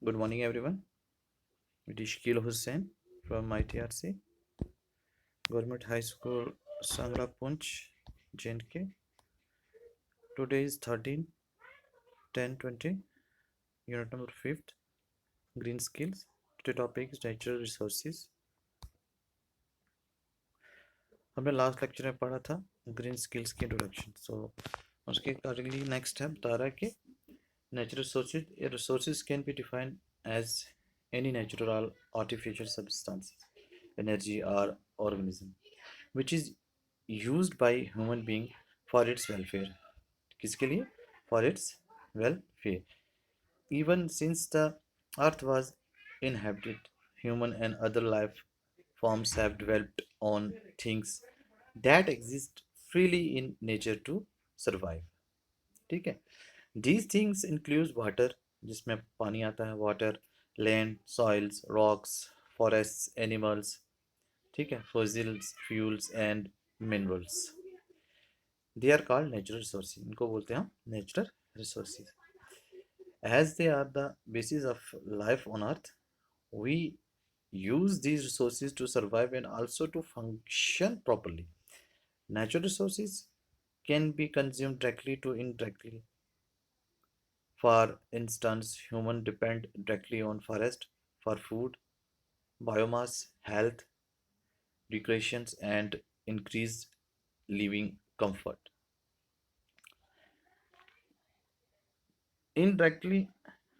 Good morning, everyone. It is Shakil Hussain from ITRC, Government High School, Sangla Punch, J&K. Today is 13/10/20, unit number 5th, Green Skills. Today topic is natural resources. हमने last lecture में पढ़ा था green skills की introduction. उसके अगली next step बता रहा है कि natural resources can be defined as any natural or artificial substance, energy or organism which is used by human being for its welfare. किसके लिए? For its welfare. Even since the earth was inhabited, human and other life forms have developed on things that exist freely in nature to survive. ठीक है. These things include water, जिसमें पानी आता है, water, land, soils, rocks, forests, animals, ठीक है, fossils, fuels and minerals. They are called natural resources. इनको बोलते हैं हम natural resources. As they are the basis of life on earth, we use these resources to survive and also to function properly. Natural resources can be consumed directly to indirectly. For instance, humans depend directly on forest for food, biomass, health, recreations, and increased living comfort. Indirectly,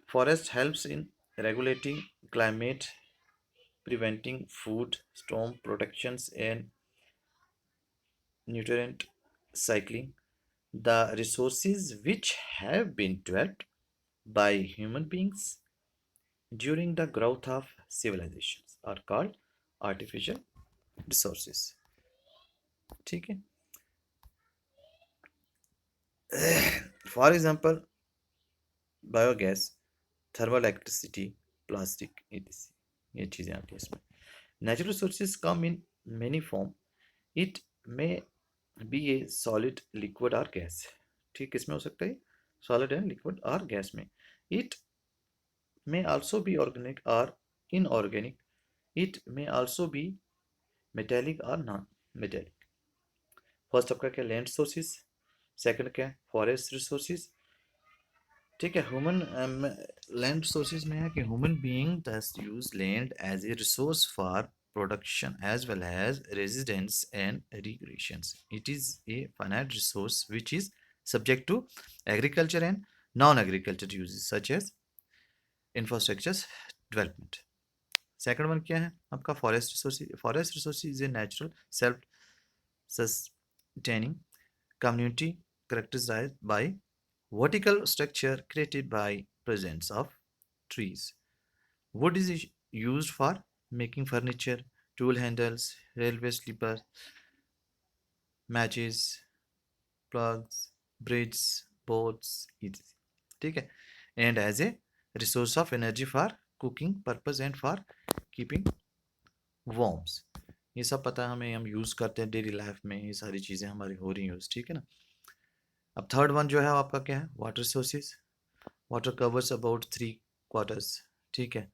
forest helps in regulating climate, preventing food storm protections, and nutrient cycling. The resources which have been developed by human beings during the growth of civilizations are called artificial resources. ठीक है. For example, biogas, thermal electricity, plastic, etc. ये चीज़ें आती हैं इसमें. Natural resources come in many form. It may be a solid, liquid or gas. ठीक, किसमें हो सकता है? Solid and liquid or gas में. It may also be organic or inorganic. It may also be metallic or non-metallic. First आपका क्या? Land sources. Second क्या? Forest resources. ठीक है. ह्यूमन लैंड सोर्सेज में है कि human being does use land as a resource for production as well as residence and recreations. It is a finite resource which is subject to agriculture and non-agriculture uses such as infrastructure development. Second one क्या है आपका? Forest resources. Forest resources is a natural self sustaining community characterized by vertical structure created by presence of trees. Wood is used for making furniture, tool handles, railway sleepers, matches, plugs, bridges, boats, etc. ठीक है. And as a resource of energy for cooking purpose and for keeping warm. ये सब पता है हमें, हम use करते हैं डेली लाइफ में, ये सारी चीज़ें हमारी हो रही यूज़. ठीक है ना. अब थर्ड वन जो है आपका क्या है? Water resources. Water covers about 3/4, ठीक है,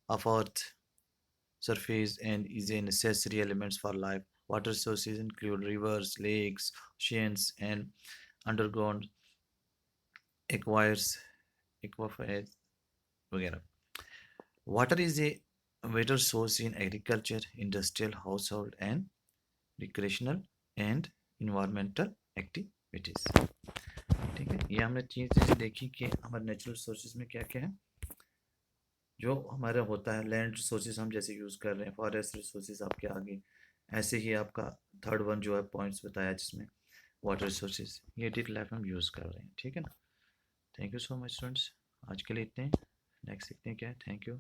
of earth surface and is a necessary elements for life. Water sources include rivers, lakes, oceans and underground aquifers वगैरह. Water is a vital source in agriculture, industrial, household and recreational and environmental activities. ठीक है. ये हमने चीज़ें देखी कि हमारे natural sources में क्या क्या है जो हमारा होता है. लैंड रिसोर्सेज हम जैसे यूज़ कर रहे हैं, फॉरेस्ट रिसोर्सेज आपके आगे, ऐसे ही आपका थर्ड वन जो है पॉइंट्स बताया जिसमें वाटर रिसोर्सेज, ये डेली लाइफ में हम यूज़ कर रहे हैं. ठीक है ना. Thank you so much students. आज के लिए इतने. नेक्स्ट सीखते हैं क्या है. Thank you.